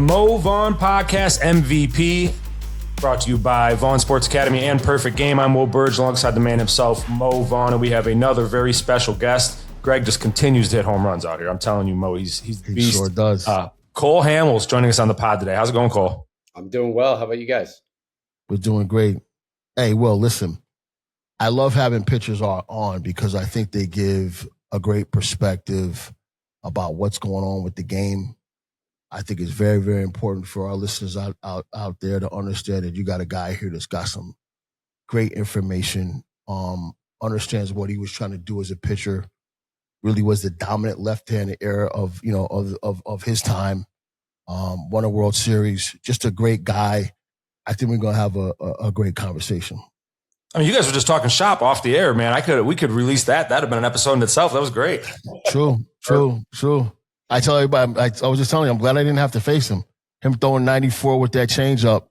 Mo Vaughn Podcast MVP, brought to you by Vaughn Sports Academy and Perfect Game. I'm Will Burge alongside the man himself, Mo Vaughn, and we have another very special guest. Greg just continues to hit home runs out here. I'm telling you, Mo, he's the beast. He sure does. Cole Hamels joining us on the pod today. How's it going, Cole? I'm doing well. How about you guys? We're doing great. Hey, Will, listen, I love having pitchers on because I think they give a great perspective about what's going on with the game. I think it's very, very important for our listeners out there to understand that you got a guy here that's got some great information, understands what he was trying to do as a pitcher, really was the dominant left-handed era of his time, won a World Series, just a great guy. I think we're going to have a great conversation. I mean, you guys were just talking shop off the air, man. We could release that. That'd have been an episode in itself. That was great. True. I tell everybody, I was just telling you, I'm glad I didn't have to face him. Him throwing 94 with that changeup.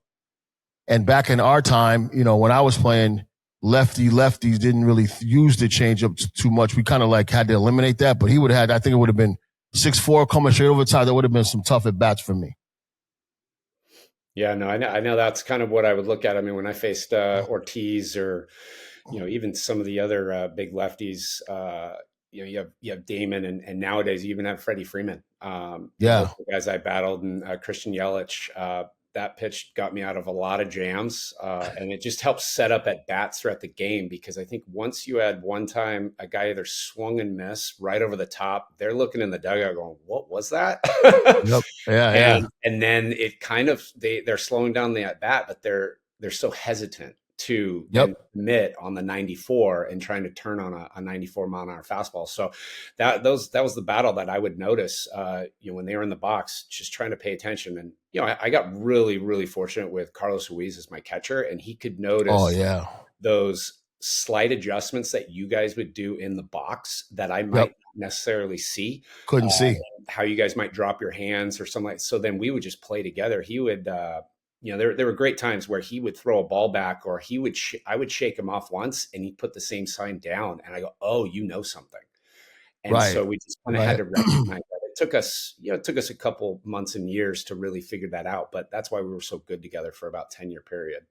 And back in our time, when I was playing, lefties didn't really use the changeup too much. We kind of had to eliminate that. But he would have had, I think it would have been 6'4" coming straight over the top. That would have been some tough at bats for me. Yeah, no, I know that's kind of what I would look at. I mean, when I faced Ortiz or, even some of the other big lefties, you have Damon and nowadays you even have Freddie Freeman. The guys I battled and Christian Yelich, that pitch got me out of a lot of jams. And it just helps set up at bats throughout the game, because I think once you had one time a guy either swung and missed right over the top, they're looking in the dugout going, what was that? Yep. Yeah. And then it kind of, they're slowing down the at bat, but they're so hesitant to commit on the 94 and trying to turn on a 94 mile an hour fastball. So that was the battle that I would notice, when they were in the box, just trying to pay attention. And, I got really, really fortunate with Carlos Ruiz as my catcher, and he could notice those slight adjustments that you guys would do in the box that I might not necessarily see. Couldn't see how you guys might drop your hands or something so then we would just play together. He would, there were great times where he would throw a ball back, or I would shake him off once and he'd put the same sign down. And I go, oh, something. And so we just kind of had to recognize that. It took us a couple months and years to really figure that out. But that's why we were so good together for about 10-year period.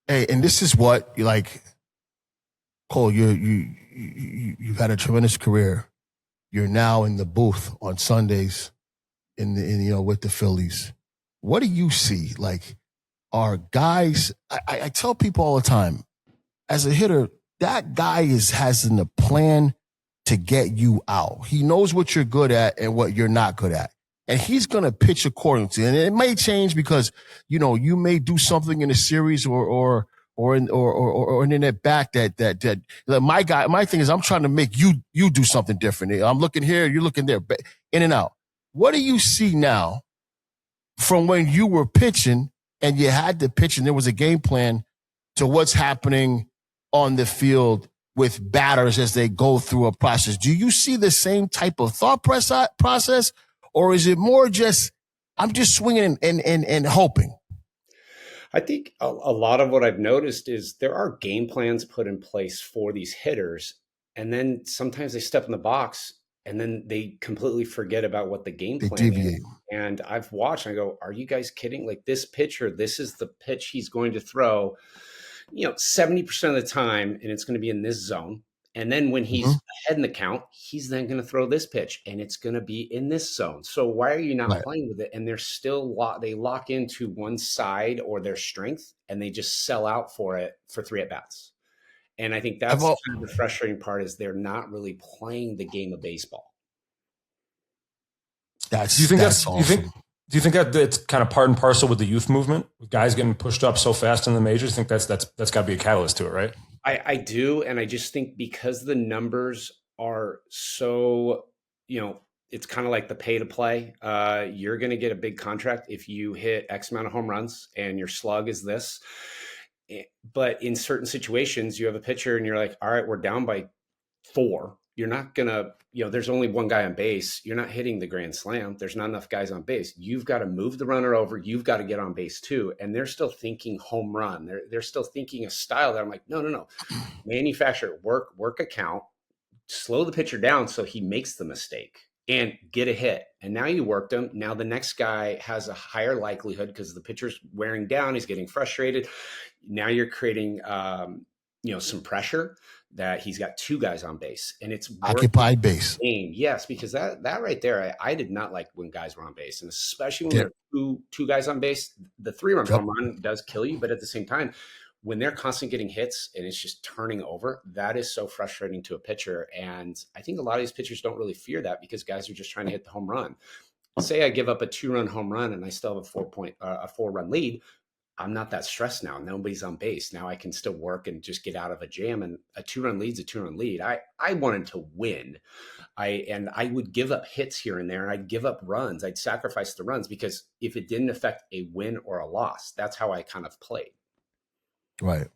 Hey, and this is what Cole, you've had a tremendous career. You're now in the booth on Sundays with the Phillies. What do you see? Are guys, I tell people all the time, as a hitter, that guy has a plan to get you out. He knows what you're good at and what you're not good at. And he's going to pitch according to it. And it may change because, you may do something in a series or in that back that my thing is I'm trying to make you do something different. I'm looking here, you're looking there, in and out. What do you see now from when you were pitching and you had to pitch and there was a game plan to what's happening on the field with batters as they go through a process? Do you see the same type of thought process, or is it more just, I'm just swinging and hoping? I think a lot of what I've noticed is there are game plans put in place for these hitters, and then sometimes they step in the box and then they completely forget about what the game plan is. And I've watched and I go, are you guys kidding? Like, this pitcher, this is the pitch he's going to throw, 70% of the time, and it's going to be in this zone. And then when he's ahead in the count, he's then going to throw this pitch and it's going to be in this zone. So why are you not playing with it? And they're still they lock into one side or their strength, and they just sell out for it for 3 at bats. And I think that's kind of the frustrating part, is they're not really playing the game of baseball. Do you think that it's kind of part and parcel with the youth movement, with guys getting pushed up so fast in the majors? I think that's got to be a catalyst to it, right? I do. And I just think because the numbers are so, it's kind of like the pay to play. You're going to get a big contract if you hit X amount of home runs and your slug is this. But in certain situations, you have a pitcher and you're like, all right, we're down by 4. You're not going to, there's only one guy on base. You're not hitting the grand slam. There's not enough guys on base. You've got to move the runner over. You've got to get on base too. And they're still thinking home run. They're still thinking a style that I'm like, no. Manufacture, work a count, slow the pitcher down so he makes the mistake. and get a hit. And now you worked him. Now the next guy has a higher likelihood because the pitcher's wearing down. He's getting frustrated. Now you're creating, some pressure that he's got two guys on base, and it's working Occupied base. game. Yes, because that right there, I did not like when guys were on base, and especially when Yeah. there are two guys on base. The 3-run Yep. home run does kill you, but at the same time, when they're constantly getting hits and it's just turning over, that is so frustrating to a pitcher. And I think a lot of these pitchers don't really fear that because guys are just trying to hit the home run. Say I give up a 2-run home run and I still have a 4-run lead. I'm not that stressed now. Nobody's on base. Now I can still work and just get out of a jam. And a 2-run lead's a 2-run lead. I wanted to win. I would give up hits here and there, and I'd give up runs. I'd sacrifice the runs because if it didn't affect a win or a loss, that's how I kind of played. Right.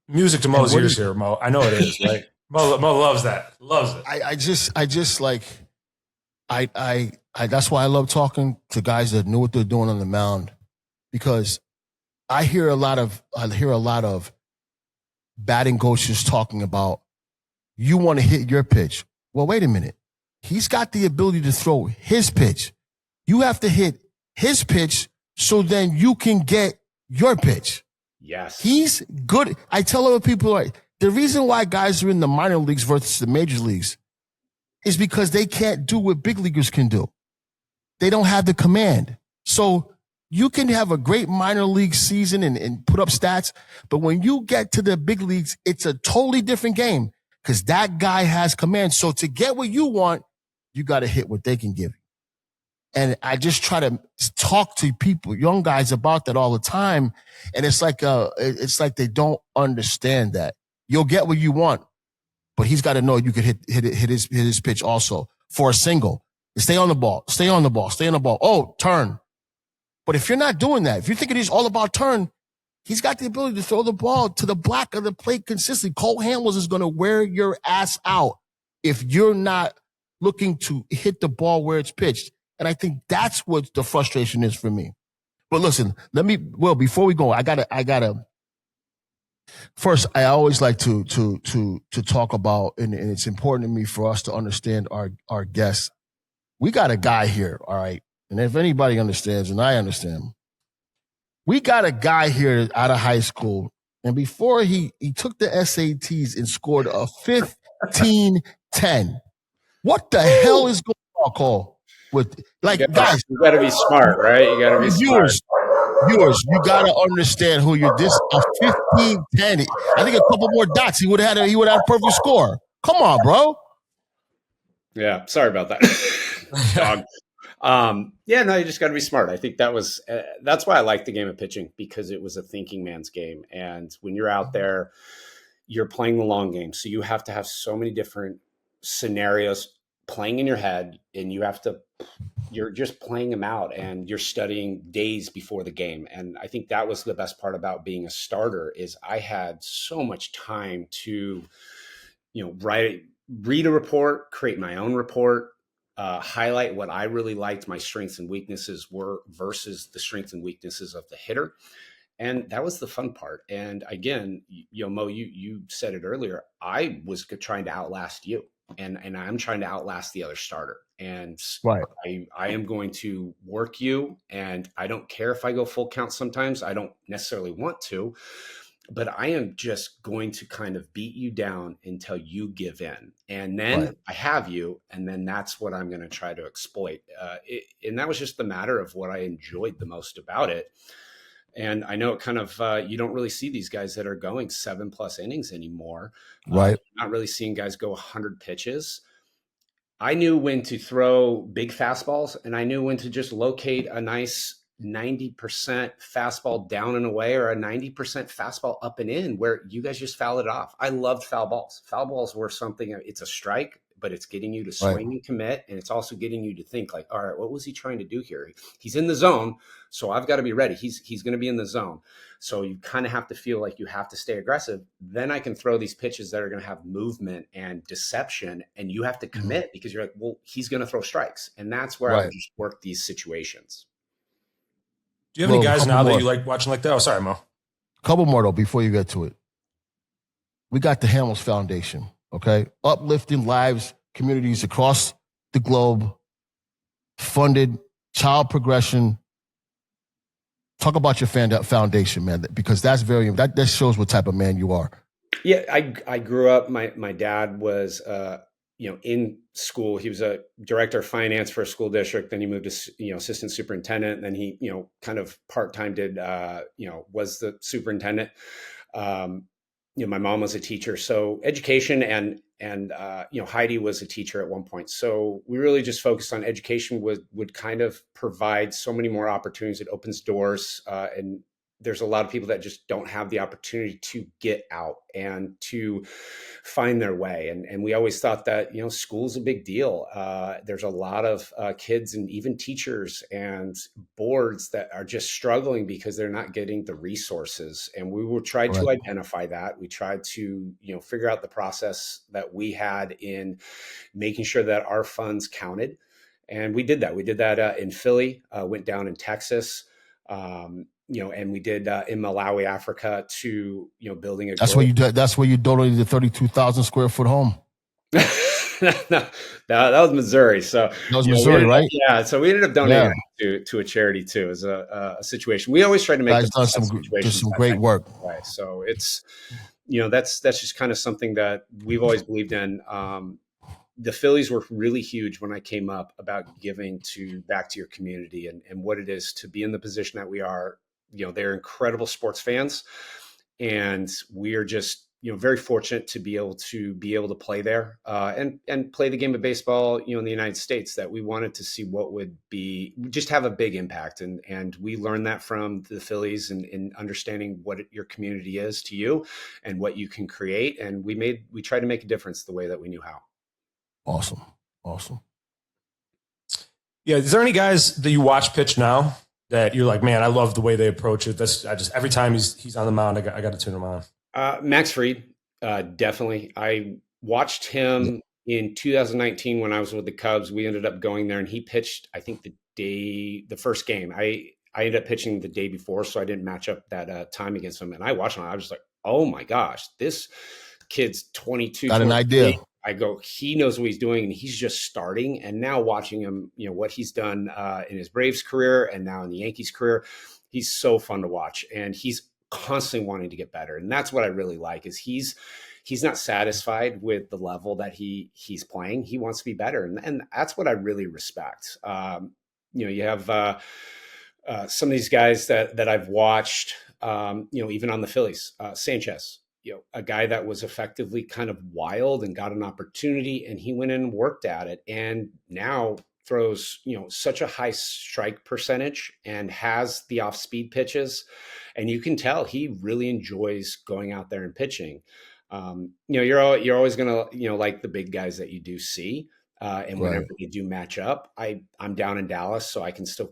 Music to Mo's ears here, Mo. I know it is, right? Mo loves that. Loves it. I just like, that's why I love talking to guys that knew what they're doing on the mound, because I hear a lot of batting coaches talking about, you want to hit your pitch. Well, wait a minute. He's got the ability to throw his pitch. You have to hit his pitch so then you can get your pitch. Yes. He's good. I tell other people, like, the reason why guys are in the minor leagues versus the major leagues is because they can't do what big leaguers can do. They don't have the command. So you can have a great minor league season and put up stats, but when you get to the big leagues, it's a totally different game because that guy has command. So to get what you want, you got to hit what they can give you. And I just try to talk to people, young guys, about that all the time. And it's like they don't understand that. You'll get what you want, but he's got to know you can hit his pitch also for a single. Stay on the ball. Oh, turn. But if you're not doing that, if you're thinking he's all about turn, he's got the ability to throw the ball to the back of the plate consistently. Cole Hamels is going to wear your ass out if you're not looking to hit the ball where it's pitched. And I think that's what the frustration is for me. But listen, before we go, I gotta, first, I always like to talk about, and it's important to me for us to understand our guests. We got a guy here, all right? And if anybody understands, and I understand, we got a guy here out of high school, and before he took the SATs and scored a 15-10. What the hell is going on, Cole? With guys, you gotta be smart, right? You gotta be smart. Viewers, you gotta understand who you're. This a 15-10. I think a couple more dots, he would have had a perfect score. Come on, bro. Yeah, sorry about that. Dog. You just got to be smart. I think that's why I like the game of pitching, because it was a thinking man's game. And when you're out there, you're playing the long game. So you have to have so many different scenarios playing in your head, and you're just playing them out, and you're studying days before the game. And I think that was the best part about being a starter, is I had so much time to, read a report, create my own report, highlight what I really liked my strengths and weaknesses were versus the strengths and weaknesses of the hitter. And that was the fun part. And again, Mo, you said it earlier, I was trying to outlast you, and I'm trying to outlast the other starter. And right. I am going to work you, and I don't care if I go full count sometimes. I don't necessarily want to, but I am just going to kind of beat you down until you give in. And then I have you, and then that's what I'm going to try to exploit. And that was just the matter of what I enjoyed the most about it. And I know it kind of, you don't really see these guys that are going 7+ innings anymore. Right. Not really seeing guys go 100 pitches. I knew when to throw big fastballs, and I knew when to just locate a nice 90% fastball down and away, or a 90% fastball up and in, where you guys just foul it off. I loved foul balls. Foul balls were something, it's a strike, but it's getting you to swing and commit. And it's also getting you to think like, all right, what was he trying to do here? He's in the zone, so I've got to be ready. He's going to be in the zone. So you kind of have to feel like you have to stay aggressive. Then I can throw these pitches that are going to have movement and deception, and you have to commit because you're like, well, he's going to throw strikes. And that's where I would just work these situations. Do you have any guys now that you like watching like that? Oh, sorry, Mo. A couple more, though, before you get to it. We got the Hamels Foundation, okay? Uplifting lives, communities across the globe, funded child progression. Talk about your foundation, man, because that's that shows what type of man you are. Yeah, I grew up. My dad was in school. He was a director of finance for a school district. Then he moved to assistant superintendent. Then he kind of part time did was the superintendent. My mom was a teacher, so education and Heidi was a teacher at one point. So we really just focused on education. Would kind of provide so many more opportunities. It opens doors, and there's a lot of people that just don't have the opportunity to get out and to find their way. And we always thought that, school's a big deal. There's a lot of kids and even teachers and boards that are just struggling because they're not getting the resources. And we will try to identify that. We tried to, figure out the process that we had in making sure that our funds counted. And we did that. We did that in Philly, went down in Texas, and we did in Malawi, Africa, to building a. That's where you donated the 32,000 square foot home. No, that was Missouri. So that was Missouri, right? Yeah. So we ended up donating to a charity too, as a situation. We always try to make some great work. Right. So it's that's just kind of something that we've always believed in. The Phillies were really huge when I came up about giving back to your community and what it is to be in the position that we are. They're incredible sports fans, and we are just, very fortunate to be able to play there and play the game of baseball, in the United States, that we wanted to see what would be just have a big impact. And we learned that from the Phillies and understanding what your community is to you and what you can create. And we tried to make a difference the way that we knew how. Awesome. Yeah. Is there any guys that you watch pitch now that you're like, man, I love the way they approach it? Every time he's on the mound, I got to tune him on. Max Fried, definitely. I watched him in 2019 when I was with the Cubs. We ended up going there, and he pitched, I think, the first game. I ended up pitching the day before, so I didn't match up that time against him. And I watched him. I was just like, oh my gosh, this kid's 22. Got an idea. I go, he knows what he's doing, and he's just starting. And now watching him, what he's done in his Braves career and now in the Yankees career, he's so fun to watch, and he's constantly wanting to get better. And that's what I really like is he's not satisfied with the level that he's playing. He wants to be better, and that's what I really respect. You have some of these guys that I've watched, even on the Phillies, Sanchez. A guy that was effectively kind of wild and got an opportunity, and he went in and worked at it, and now throws, such a high strike percentage and has the off-speed pitches. And you can tell he really enjoys going out there and pitching. You're always going to, like the big guys that you do see. And whenever they do match up, I'm down in Dallas, so I can still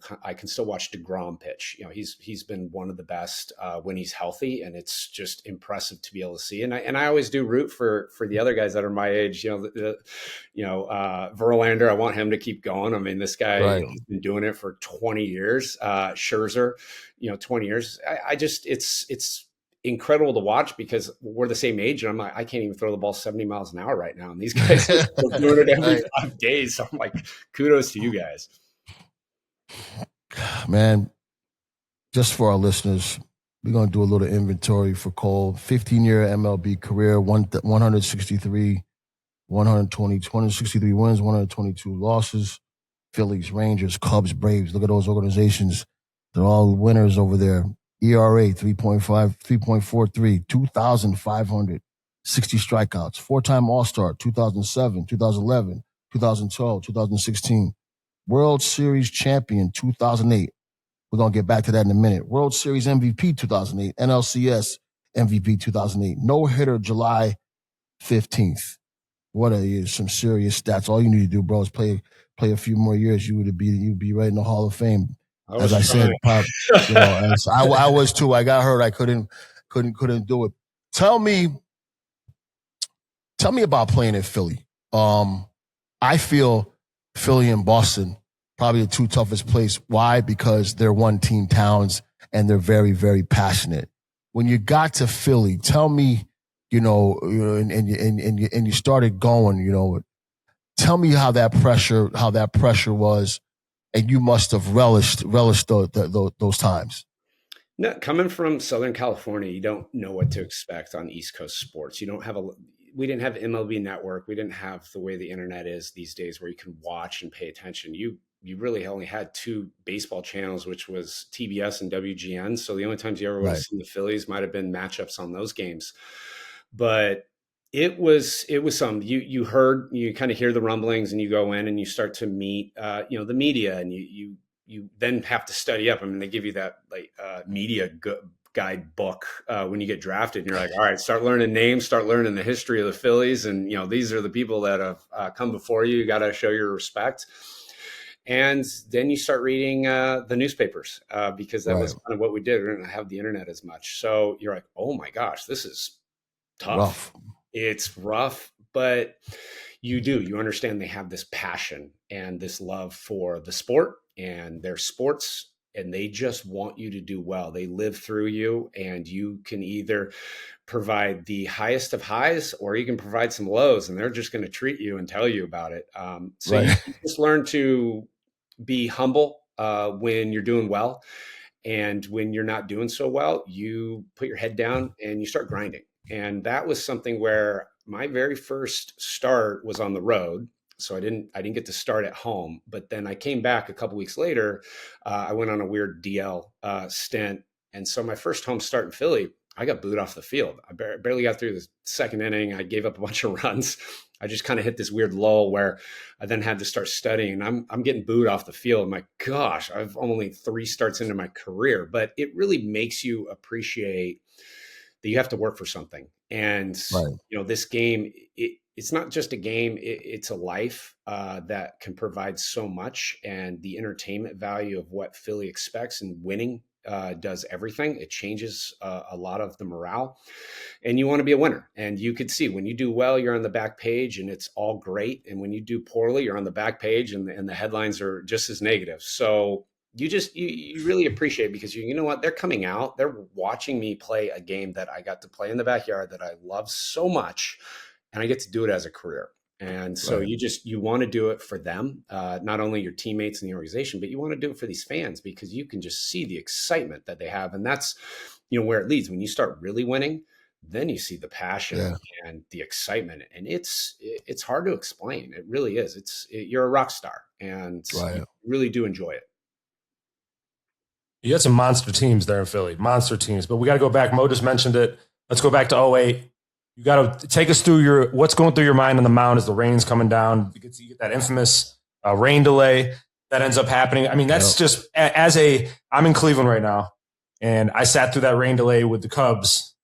watch DeGrom pitch. He's been one of the best when he's healthy, and it's just impressive to be able to see. And I always do root for the other guys that are my age. Verlander, I want him to keep going. I mean, this guy has been doing it for 20 years. Scherzer, 20 years. It's incredible to watch because we're the same age, and I'm like, I can't even throw the ball 70 miles an hour right now, and these guys are doing it every 5 days. So I'm like, kudos to you guys. Man, just for our listeners, we're going to do a little inventory for Cole. 15-year MLB career, 163 wins, 122 losses. Phillies, Rangers, Cubs, Braves. Look at those organizations. They're all winners over there. ERA 3.5, 3.43, 2,560 strikeouts, 4-time All-Star, 2007, 2011, 2012, 2016. World Series champion, 2008. We're going to get back to that in a minute. World Series MVP, 2008. NLCS MVP, 2008. No-hitter, July 15th. What some serious stats. All you need to do, bro, is play a few more years. You'd be right in the Hall of Fame. As I said, I was too. I got hurt. I couldn't do it. Tell me about playing in Philly. I feel Philly and Boston probably the two toughest places. Why? Because they're one-team towns and they're very, very passionate. When you got to Philly, tell me, and you started going, tell me how that pressure was. and you must have relished those times. No, coming from Southern California, you don't know what to expect on East Coast sports. You don't have we didn't have MLB Network. We didn't have the way the internet is these days where you can watch and pay attention. You really only had two baseball channels, which was TBS and WGN. So the only times you ever would have Right. seen the Phillies might have been matchups on those games. But it was some you kind of hear the rumblings and you go in and you start to meet the media, and you then have to study up. I mean, they give you that like guide book when you get drafted, and you're like, all right, start learning names, start learning the history of the Phillies, and these are the people that have come before you. You got to show your respect. And then you start reading the newspapers because that Right. was kind of what we did. We didn't have the internet as much, so you're like, oh my gosh, this is tough. Rough. It's rough, but you understand they have this passion and this love for the sport and their sports, and they just want you to do well. They live through you, and you can either provide the highest of highs or you can provide some lows, and they're just going to treat you and tell you about it. So Right. you just learn to be humble when you're doing well. And when you're not doing so well, you put your head down and you start grinding. And that was something where my very first start was on the road. So I didn't get to start at home, but then I came back a couple weeks later. I went on a weird DL stint. And so my first home start in Philly, I got booed off the field. I barely got through the second inning. I gave up a bunch of runs. I just kind of hit this weird lull where I then had to start studying. I'm getting booed off the field. I'm like, gosh, I've only 3 starts into my career, but it really makes you appreciate that you have to work for something. And Right. this game, it's not just a game; it's a life that can provide so much. And the entertainment value of what Philly expects and winning does everything. It changes a lot of the morale, and you want to be a winner. And you could see when you do well, you're on the back page and it's all great. And when you do poorly, you're on the back page and the headlines are just as negative. So you really appreciate it because you know what, they're coming out, they're watching me play a game that I got to play in the backyard that I love so much, and I get to do it as a career. And so Right. you want to do it for them, not only your teammates and the organization, but you want to do it for these fans because you can just see the excitement that they have, and that's where it leads. When you start really winning, then you see the passion Yeah. and the excitement, and it's hard to explain. It really is. You're a rock star, and Right. you really do enjoy it. You had some monster teams there in Philly, monster teams. But we got to go back. Mo just mentioned it. Let's go back to '08. You got to take us through what's going through your mind on the mound as the rain's coming down. You get that infamous rain delay that ends up happening. I mean, that's just I'm in Cleveland right now, and I sat through that rain delay with the Cubs,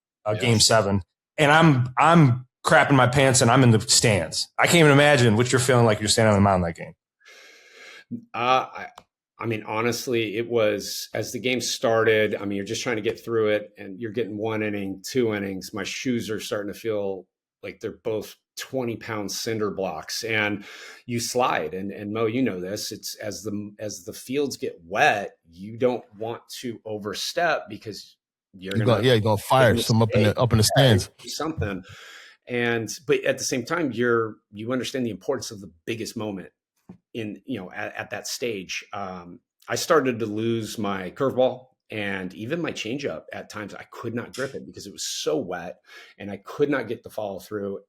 Game 7, and I'm crapping my pants and I'm in the stands. I can't even imagine what you're feeling like you're standing on the mound that game. I mean, honestly, it was as the game started. I mean, you're just trying to get through it, and you're getting 1 inning, 2 innings. My shoes are starting to feel like they're both 20-pound cinder blocks, and you slide. And Mo, you know this. It's as the fields get wet, you don't want to overstep because you're gonna fire some up in the stands. Something. But at the same time, you understand the importance of the biggest moment at that stage. I started to lose my curveball and even my changeup. At times I could not grip it because it was so wet and I could not get the follow through.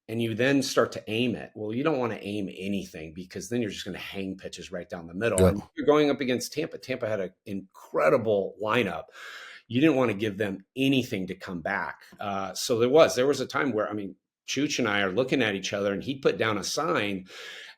And you then start to aim it. Well, you don't want to aim anything because then you're just going to hang pitches right down the middle. Yeah. And you're going up against Tampa. Tampa had an incredible lineup. You didn't want to give them anything to come back. So there was a time where, I mean, Chooch and I are looking at each other and he put down a sign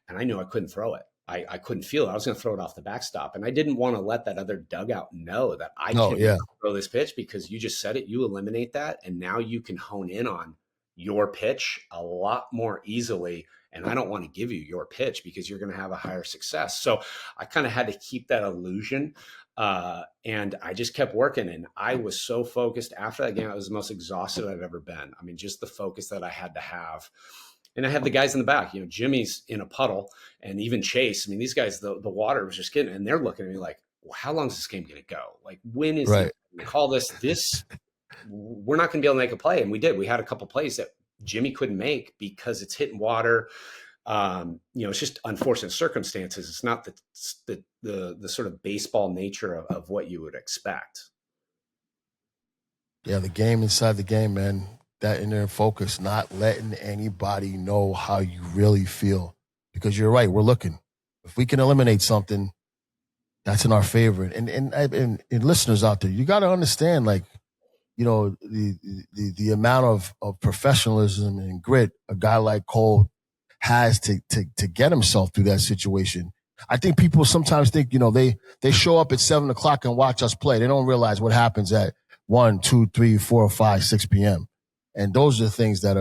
and I knew I couldn't throw it. I couldn't feel it. I was going to throw it off the backstop. And I didn't want to let that other dugout know that I can throw this pitch because you just said it. You eliminate that. And now you can hone in on your pitch a lot more easily. And I don't want to give you your pitch because you're going to have a higher success. So I kind of had to keep that illusion. And I just kept working. And I was so focused after that game. I was the most exhausted I've ever been. I mean, just the focus that I had to have. And I have the guys in the back, Jimmy's in a puddle and even Chase. I mean, these guys, the water was just getting, and they're looking at me like, well, how long is this game going to go? Like, when is it call this? We're not going to be able to make a play. And we did. We had a couple plays that Jimmy couldn't make because it's hitting water. It's just unfortunate circumstances. It's not the sort of baseball nature of what you would expect. Yeah, the game inside the game, man. That inner focus, not letting anybody know how you really feel. Because you're right, we're looking. If we can eliminate something, that's in our favor. And listeners out there, you got to understand, like, the amount of professionalism and grit a guy like Cole has to get himself through that situation. I think people sometimes think, they show up at 7 o'clock and watch us play. They don't realize what happens at 1, 2, 3, 4, 5, 6 p.m. And those are the things that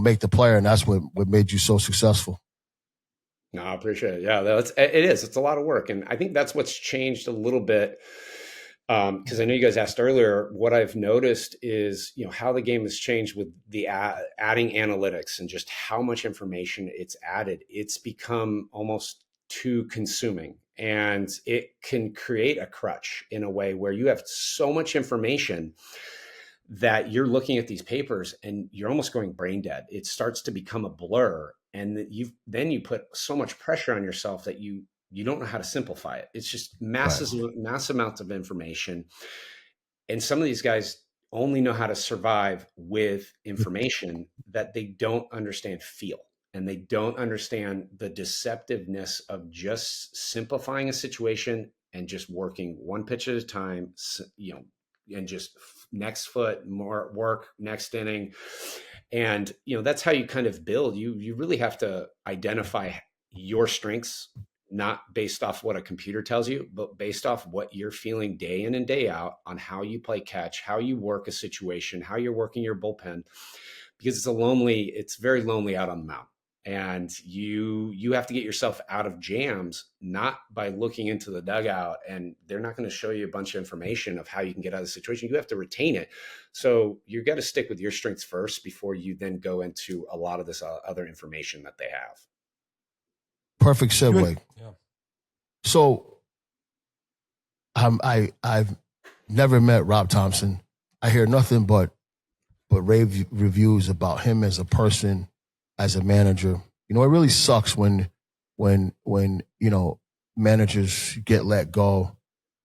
make the player, and that's what made you so successful. No, I appreciate it. Yeah, it is. It's a lot of work, and I think that's what's changed a little bit. Because I know you guys asked earlier, what I've noticed is, how the game has changed with the adding analytics and just how much information it's added. It's become almost too consuming, and it can create a crutch in a way where you have so much information that you're looking at these papers and you're almost going brain dead. It starts to become a blur, and that you put so much pressure on yourself that you don't know how to simplify it. It's just Right. mass amounts of information. And some of these guys only know how to survive with information that they don't understand feel. And they don't understand the deceptiveness of just simplifying a situation and just working one pitch at a time, and just next foot, more work, next inning. And, that's how you kind of build. You really have to identify your strengths, not based off what a computer tells you, but based off what you're feeling day in and day out on how you play catch, how you work a situation, how you're working your bullpen, because it's very lonely out on the mound. And you have to get yourself out of jams, not by looking into the dugout, and they're not going to show you a bunch of information of how you can get out of the situation. You have to retain it. So you got to stick with your strengths first before you then go into a lot of this other information that they have. Perfect You segue. yeah. So I've never met Rob Thompson. I hear nothing but rave reviews about him as a person, as a manager. It really sucks when managers get let go.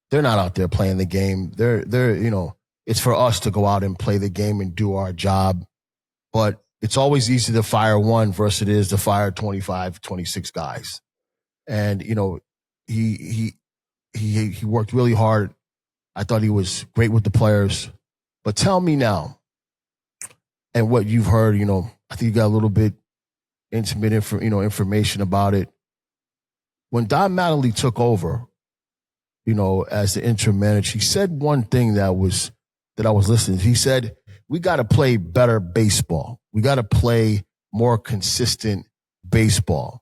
They're not out there playing the game. They're it's for us to go out and play the game and do our job. But it's always easy to fire one versus it is to fire 25, 26 guys. And he he worked really hard. I thought he was great with the players. But tell me now, and what you've heard, I think you got a little bit intimate information about it. When Don Mattingly took over, as the interim manager, he said one thing that I was listening to. He said, we got to play better baseball. We got to play more consistent baseball.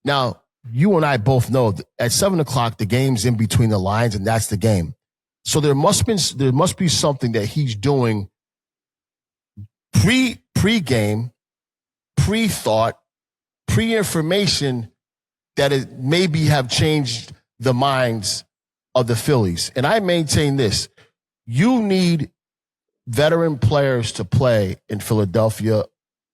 Now, you and I both know that at 7 o'clock, the game's in between the lines, and that's the game. So there must be something that he's doing pre-game, pre-thought, pre-information that it maybe have changed the minds of the Phillies. And I maintain this. You need veteran players to play in Philadelphia,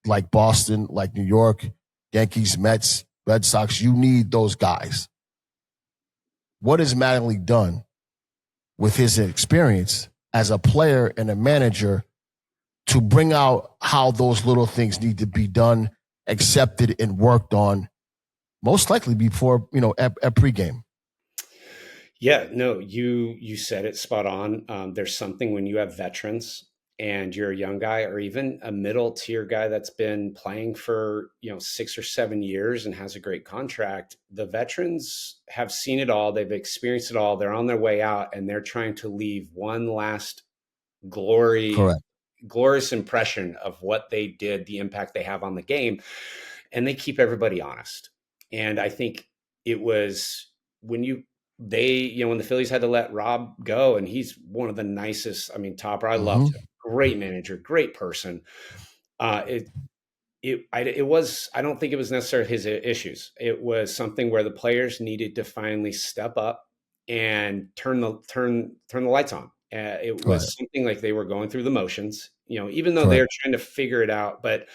like Boston, like New York, Yankees, Mets, Red Sox. You need those guys. What has Mattingly done with his experience as a player and a manager to bring out how those little things need to be done, accepted, and worked on, most likely before, at pregame? Yeah, no, you said it spot on. There's something when you have veterans and you're a young guy, or even a middle tier guy that's been playing for 6 or 7 years and has a great contract. The veterans have seen it all, they've experienced it all, they're on their way out, and they're trying to leave one last Correct. glorious impression of what they did, the impact they have on the game, and they keep everybody honest. And I think it was when when the Phillies had to let Rob go, and he's one of the nicest. I mean, Topper, I loved him. Great manager, great person. It was. I don't think it was necessarily his issues. It was something where the players needed to finally step up and turn the lights on. It Right. was something like they were going through the motions, even though they Correct. were trying to figure it out. But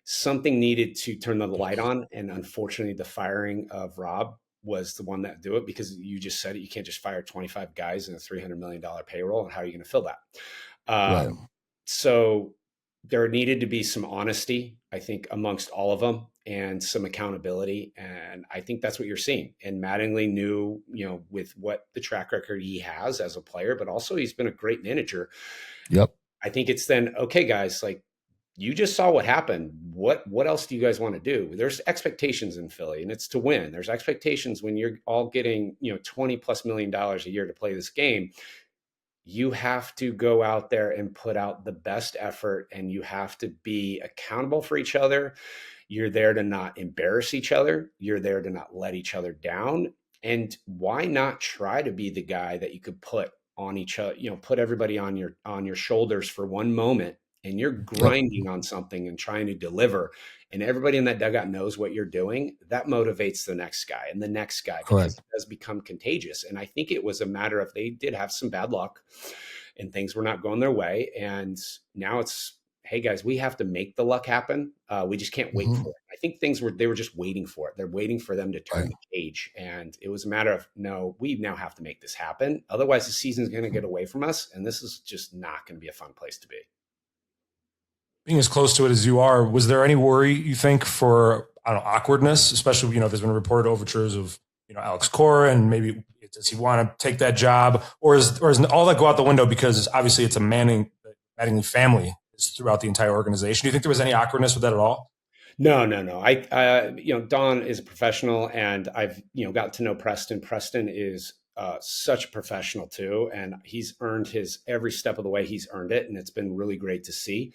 something needed to turn the light on. And unfortunately, the firing of Rob was the one that do it, because you just said it. You can't just fire 25 guys in a $300 million payroll. And how are you going to fill that? Right. So there needed to be some honesty, I think, amongst all of them, and some accountability. And I think that's what you're seeing. And Mattingly knew, with what the track record he has as a player, but also he's been a great manager. Yep. I think it's then, okay, guys, like, you just saw what happened. What else do you guys want to do? There's expectations in Philly, and it's to win. There's expectations when you're all getting, $20+ million a year to play this game. You have to go out there and put out the best effort, and you have to be accountable for each other. You're there to not embarrass each other. You're there to not let each other down. And why not try to be the guy that you could put on each other, put everybody on your shoulders for one moment, and you're Yep. grinding on something and trying to deliver, and everybody in that dugout knows what you're doing. That motivates the next guy and the next guy, because Correct. it does become contagious. And I think it was a matter of, they did have some bad luck and things were not going their way. And now it's, hey guys, we have to make the luck happen. We just can't wait Hmm. for it. I think they were just waiting for it. They're waiting for them to turn Right. the page. And it was a matter of, no, we now have to make this happen. Otherwise the season's going to get away from us. And this is just not going to be a fun place to be. Being as close to it as you are, was there any worry, you think, for, I don't know, awkwardness, especially, there's been reported overtures of, Alex Cora, and maybe does he want to take that job, or is all that go out the window because obviously it's a Mattingly family is throughout the entire organization? Do you think there was any awkwardness with that at all? No, no, no. Don is a professional, and I've, gotten to know Preston. Preston is such a professional too, and he's earned his every step of the way. He's earned it, and it's been really great to see.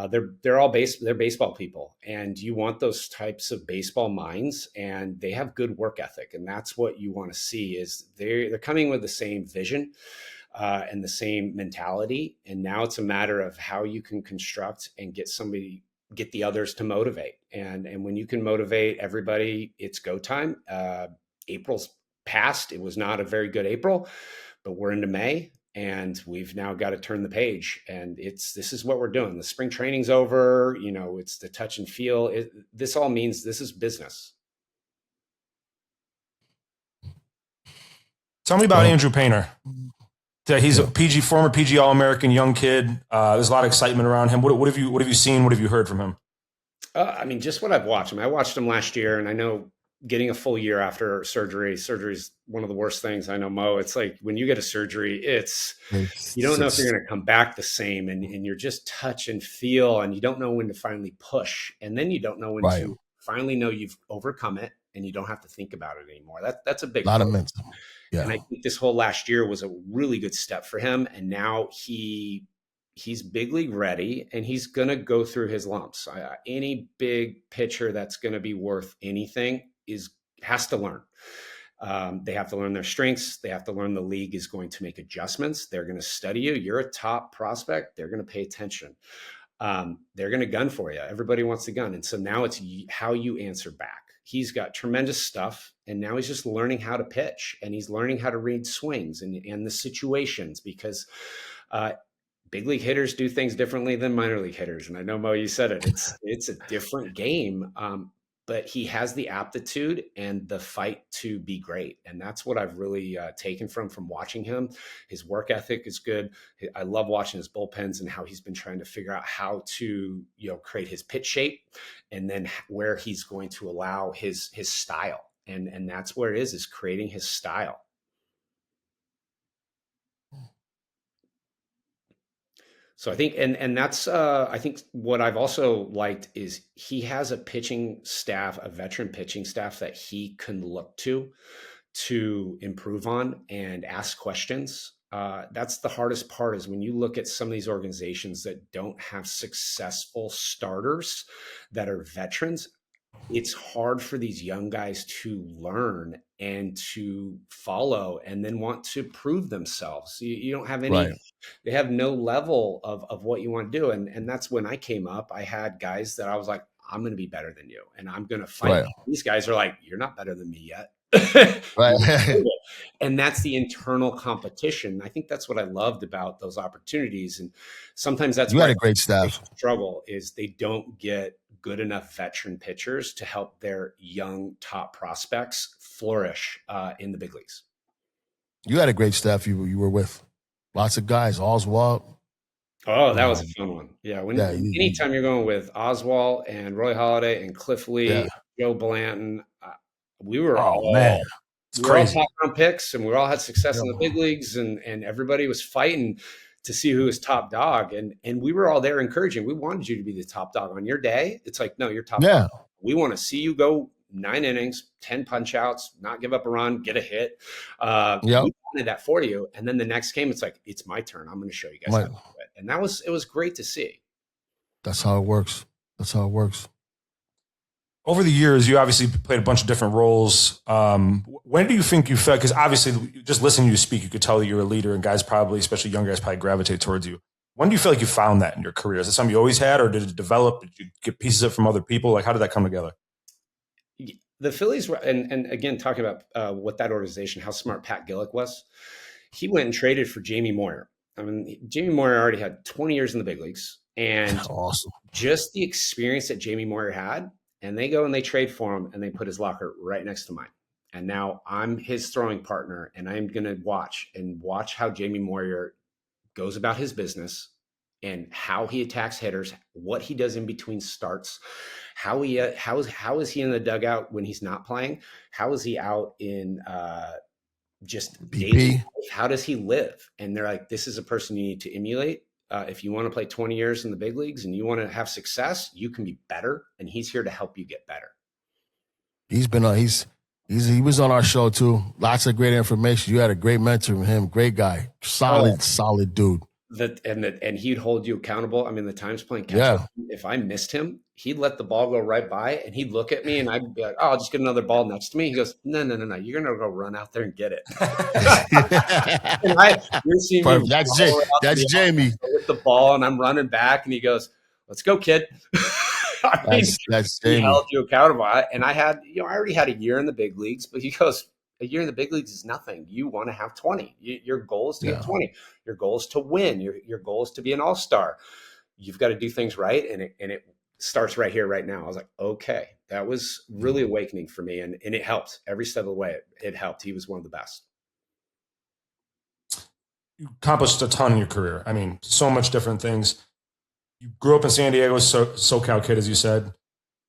They're baseball people, and you want those types of baseball minds, and they have good work ethic, and that's what you want to see. Is they're coming with the same vision and the same mentality, and now it's a matter of how you can construct and get the others to motivate. And when you can motivate everybody, it's go time. April's passed. It was not a very good April, but we're into May, and we've now got to turn the page. And this is what we're doing. The spring training's over. It's the touch and feel. This all means this is business. Tell me about Well, Andrew Painter. Yeah, he's a yeah. former PG All-American, young kid. There's a lot of excitement around him. What have you seen? What have you heard from him? Just what I've watched. I watched him last year, and I know getting a full year after surgery is one of the worst things. I know, Mo. It's like when you get a surgery, you don't know if you're going to come back the same, and you're just touch and feel, and you don't know when to finally push, and then you don't know when Right. to finally know you've overcome it, and you don't have to think about it anymore. That's a A big lot of hurdle. mental. And I Yeah. think this whole last year was a really good step for him. And now he's big league ready, and he's going to go through his lumps. Any big pitcher that's going to be worth anything has to learn. They have to learn their strengths. They have to learn the league is going to make adjustments. They're going to study you. You're a top prospect. They're going to pay attention. They're going to gun for you. Everybody wants to gun. And so now it's how you answer back. He's got tremendous stuff, and now he's just learning how to pitch, and he's learning how to read swings and the situations, because big league hitters do things differently than minor league hitters. And I know, Mo, you said it. It's a different game. But he has the aptitude and the fight to be great. And that's what I've really taken from watching him. His work ethic is good. I love watching his bullpens and how he's been trying to figure out how to, create his pitch shape, and then where he's going to allow his style. And that's where it is creating his style. So I think, and that's I think what I've also liked is he has a pitching staff, a veteran pitching staff that he can look to improve on and ask questions. That's the hardest part, is when you look at some of these organizations that don't have successful starters that are veterans. It's hard for these young guys to learn and to follow, and then want to prove themselves. You don't have any, Right. they have no level of what you want to do. And that's when I came up, I had guys that I was like, I'm going to be better than you, and I'm going to fight. Right. These guys are like, you're not better than me yet. Right. And that's the internal competition. I think that's what I loved about those opportunities. And sometimes that's You had where a great they staff. struggle is they don't get good enough veteran pitchers to help their young top prospects flourish in the big leagues. You had a great staff you were with. Lots of guys. Oswald. Oh, that was a Um, fun one. Yeah. yeah, Anytime you're going with Oswald and Roy Halladay and Cliff yeah. Lee, Joe Blanton, we were Oh man, all it's we were all crazy. top round picks, and we all had success Yeah. in the big leagues, and everybody was fighting to see who was top dog, and we were all there encouraging. We wanted you to be the top dog on your day. It's like, no, you're top dog. Yeah. We want to see you go 9 innings, 10 punch outs, not give up a run, get a hit. Yep. We wanted that for you, and then the next game, it's like, it's my turn. I'm going to show you guys how My, to do it, and it was great to see. that's how it works. That's how it works. Over the years, you obviously played a bunch of different roles. When do you think you felt? Because obviously, just listening to you speak, you could tell that you're a leader, and guys probably, especially young guys, probably gravitate towards you. When do you feel like you found that in your career? Is it something you always had, or did it develop? Did you get pieces of it from other people? Like, how did that come together? The Phillies were, and again, talking about what that organization, how smart Pat Gillick was. He went and traded for Jamie Moyer. I mean, Jamie Moyer already had 20 years in the big leagues, and Awesome. just the experience that Jamie Moyer had, and they go and they trade for him, and they put his locker right next to mine. And now I'm his throwing partner, and I'm going to watch how Jamie Moyer goes about his business and how he attacks hitters, what he does in between starts, how is he in the dugout when he's not playing, how is he out in just daily BP. life? How does he live? And they're like, this is a person you need to emulate. If you want to play 20 years in the big leagues and you want to have success, you can be better, and he's here to help you get better. He's been on. He was on our show too. Lots of great information. You had a great mentor in him. Great guy. Solid dude. And he'd hold you accountable. I mean, the times playing catch Yeah. up, if I missed him, he'd let the ball go right by, and he'd look at me, and I'd be like, "Oh, I'll just get another ball next to me." He goes, "No, no, no, no! You're gonna go run out there and get it." And you're seeing me Perfect. That's the Jamie. with the ball, and I'm running back, and he goes, "Let's go, kid." I mean, That's he Jamie. held you accountable. And I already had a year in the big leagues, but he goes, a year in the big leagues is nothing. You want to have 20. Your goal is to get 20. Your goal is to win. Your goal is to be an all-star. You've got to do things right. And it starts right here, right now. I was like, okay, that was really awakening for me. And it helped every step of the way. It helped. He was one of the best. You accomplished a ton in your career. I mean, so much different things. You grew up in San Diego, SoCal kid, as you said.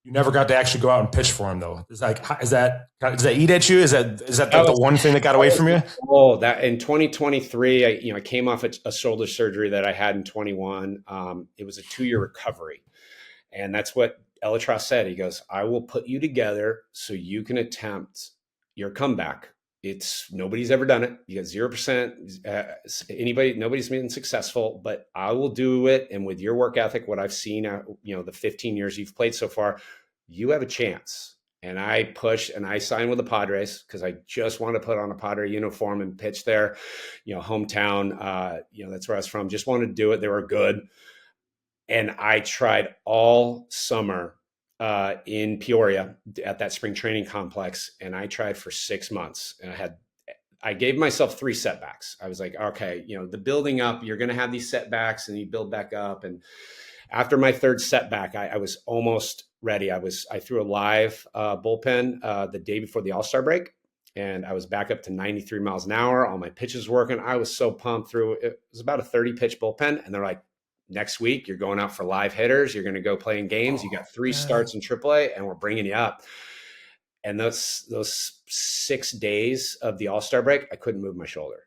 You never got to actually go out and pitch for him, though. Does that eat at you? Is that the one thing that got away from you? Oh, that in 2023, I came off a shoulder surgery that I had in 21. It was a 2-year recovery, and that's what Elytras said. He goes, "I will put you together so you can attempt your comeback. It's nobody's ever done it. You got 0%. Nobody's been successful, but I will do it. And with your work ethic, what I've seen, the 15 years you've played so far, you have a chance." And I pushed and I signed with the Padres because I just wanted to put on a Padre uniform and pitch there, hometown. That's where I was from. Just wanted to do it. They were good. And I tried all summer in Peoria at that spring training complex. And I tried for 6 months, and I gave myself 3 setbacks. I was like, okay, the building up, you're going to have these setbacks and you build back up. And after my 3rd setback, I was almost ready. I threw a live bullpen the day before the All-Star break, and I was back up to 93 miles an hour. All my pitches working. I was so pumped through. It was about a 30 pitch bullpen. And they're like, next week, you're going out for live hitters. You're going to go play in games. You got 3 starts in AAA, and we're bringing you up. And those 6 days of the All-Star break, I couldn't move my shoulder.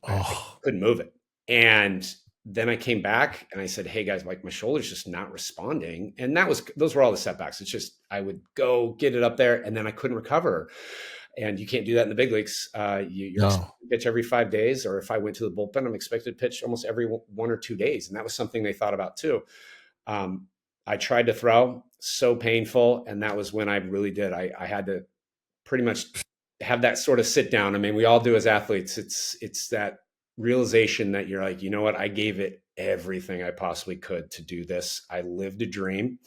I couldn't move it. And then I came back and I said, "Hey guys, like my shoulder's just not responding." And those were all the setbacks. It's just, I would go get it up there and then I couldn't recover. And you can't do that in the big leagues. You're expected to pitch every 5 days, or if I went to the bullpen, I'm expected to pitch almost every 1 or 2 days. And that was something they thought about too. I tried to throw, so painful. And that was when I really did. I had to pretty much have that sort of sit down. I mean, we all do as athletes. It's that realization that you're like, you know what? I gave it everything I possibly could to do this. I lived a dream.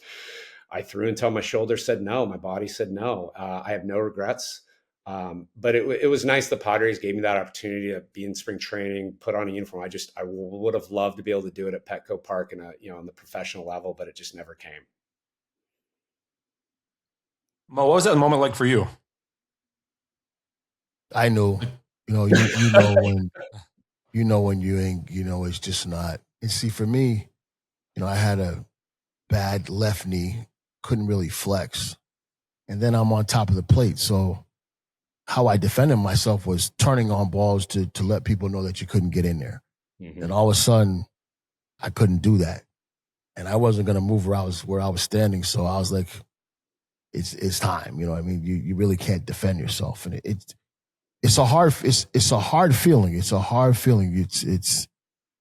I threw until my shoulder said no. My body said no. I have no regrets. But it was nice. The Padres gave me that opportunity to be in spring training, put on a uniform. I would have loved to be able to do it at Petco Park and on the professional level, but it just never came. Mo, what was that moment like for you? I knew, you know when you ain't, it's just not. And see, for me, I had a bad left knee, couldn't really flex, and then I'm on top of the plate, so how I defended myself was turning on balls to let people know that you couldn't get in there. Mm-hmm. And all of a sudden, I couldn't do that, and I wasn't going to move where I was standing. So I was like, it's time. You know what I mean? You really can't defend yourself, and it's a hard feeling. It's a hard feeling. It's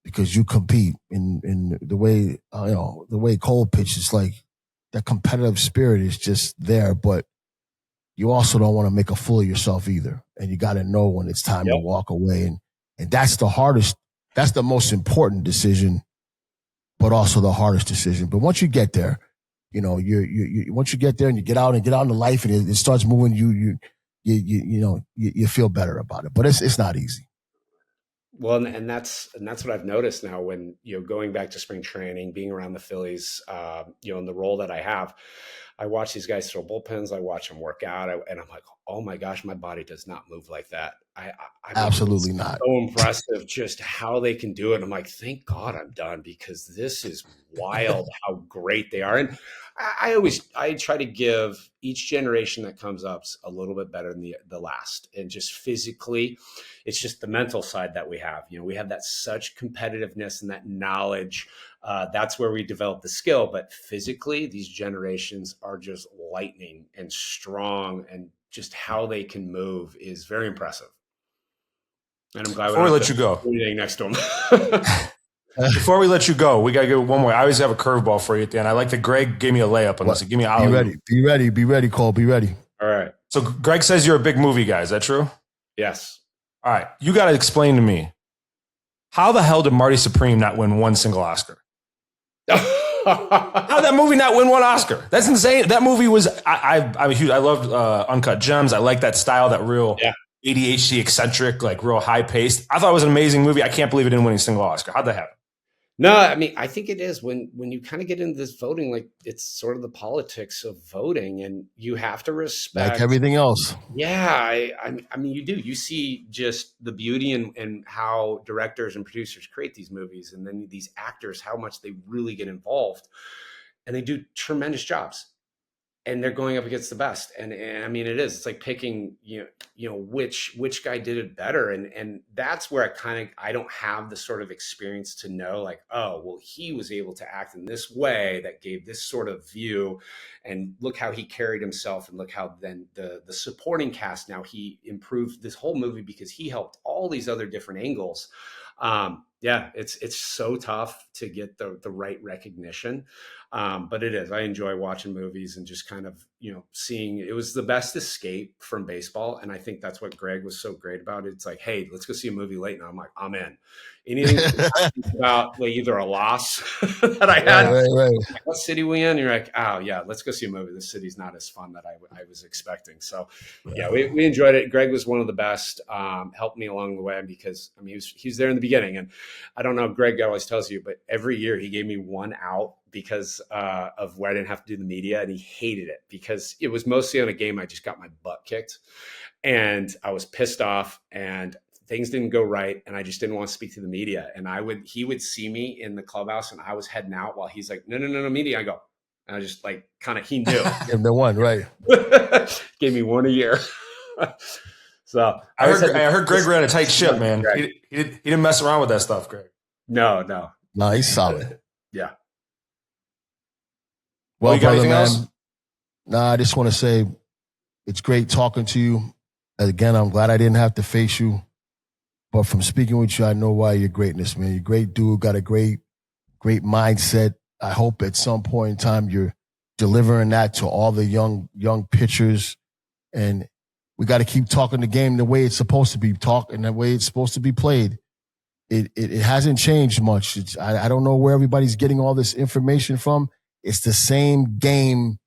because you compete in the way the way Cole pitches. Like that competitive spirit is just there, but you also don't want to make a fool of yourself either. And you got to know when it's time to walk away. And that's the hardest, that's the most important decision, but also the hardest decision. But once you get there, once you get there and you get out into life and it starts moving, you feel better about it. But it's not easy. Well, and that's what I've noticed now when, going back to spring training, being around the Phillies, in the role that I have, I watch these guys throw bullpens. I watch them work out, and I'm like, oh my gosh, my body does not move like that. I absolutely not. So impressive just how they can do it. I'm like, thank God I'm done, because this is wild how great they are. And I try to give each generation that comes up a little bit better than the last. And just physically, it's just the mental side that we have. We have that such competitiveness and that knowledge. That's where we develop the skill. But physically, these generations are just lightning and strong, and just how they can move is very impressive. And I'm glad before we let you go, next to them. Before we let you go, we got to get one more. I always have a curveball for you at the end. I like that Greg gave me a layup on this. Give me Be ready, Cole. Be ready. All right. So Greg says you're a big movie guy. Is that true? Yes. All right. You got to explain to me, how the hell did Marty Supreme not win one single Oscar? How did that movie not win one Oscar? That's insane. That movie was, I'm a huge, I loved Uncut Gems. I like that style, that real ADHD eccentric, like real high paced. I thought it was an amazing movie. I can't believe it didn't win a single Oscar. How'd that happen? No, I mean, I think it is when you kind of get into this voting, like it's sort of the politics of voting, and you have to respect like everything else. Yeah. I mean, you do, you see just the beauty and how directors and producers create these movies. And then these actors, how much they really get involved, and they do tremendous jobs. And they're going up against the best. And I mean, it's like picking, which guy did it better. And that's where I don't have the sort of experience to know, like, oh, well, he was able to act in this way that gave this sort of view, and look how he carried himself, and look how then the supporting cast, now he improved this whole movie because he helped all these other different angles. It's so tough to get the right recognition. But it is. I enjoy watching movies and just kind of, seeing, it was the best escape from baseball. And I think that's what Greg was so great about. It's like, hey, let's go see a movie late. And I'm like, I'm in. Anything about like either a loss that I had, right. Like, what city we in? You're like, oh yeah, let's go see a movie. This city's not as fun that I was expecting. So we enjoyed it. Greg was one of the best, helped me along the way, because I mean, he was there in the beginning. And I don't know, Greg always tells you, but every year he gave me one out because of where I didn't have to do the media, and he hated it because it was mostly on a game I just got my butt kicked, and I was pissed off, and things didn't go right, and I just didn't want to speak to the media. And he would see me in the clubhouse, and I was heading out while he's like, no, media. I go, and I just like kind of, he knew. Give the one, right? Gave me one a year. So I heard Greg ran a tight ship, man. He didn't mess around with that stuff, Greg. No, he's solid. Yeah. Well, you got anything man, else? Nah, I just want to say it's great talking to you. Again, I'm glad I didn't have to face you. But from speaking with you, I know why you're greatness, man. You're a great dude, got a great mindset. I hope at some point in time you're delivering that to all the young pitchers. And we got to keep talking the game the way it's supposed to be talked and the way it's supposed to be played. It hasn't changed much. I don't know where everybody's getting all this information from. It's the same game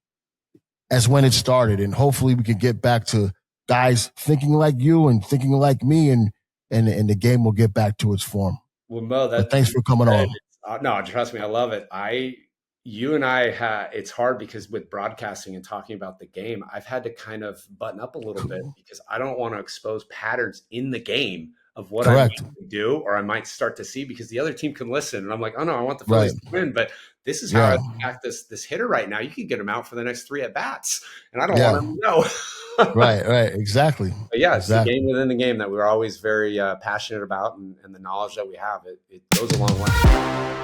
as when it started. And hopefully we can get back to guys thinking like you and thinking like me, and the game will get back to its form. Well, Mo, But thanks for coming on. No, trust me, I love it. You and I it's hard because with broadcasting and talking about the game, I've had to kind of button up a little bit because I don't want to expose patterns in the game of what Correct. I might do or I might start to see because the other team can listen. And I'm like, oh no, I want the Phillies to win, but this is how I attack this hitter right now. You can get him out for the next 3 at bats, and I don't want him to know. Right, exactly. But yeah, it's the Exactly. game within the game that we're always very passionate about, and the knowledge that we have, it goes a long way.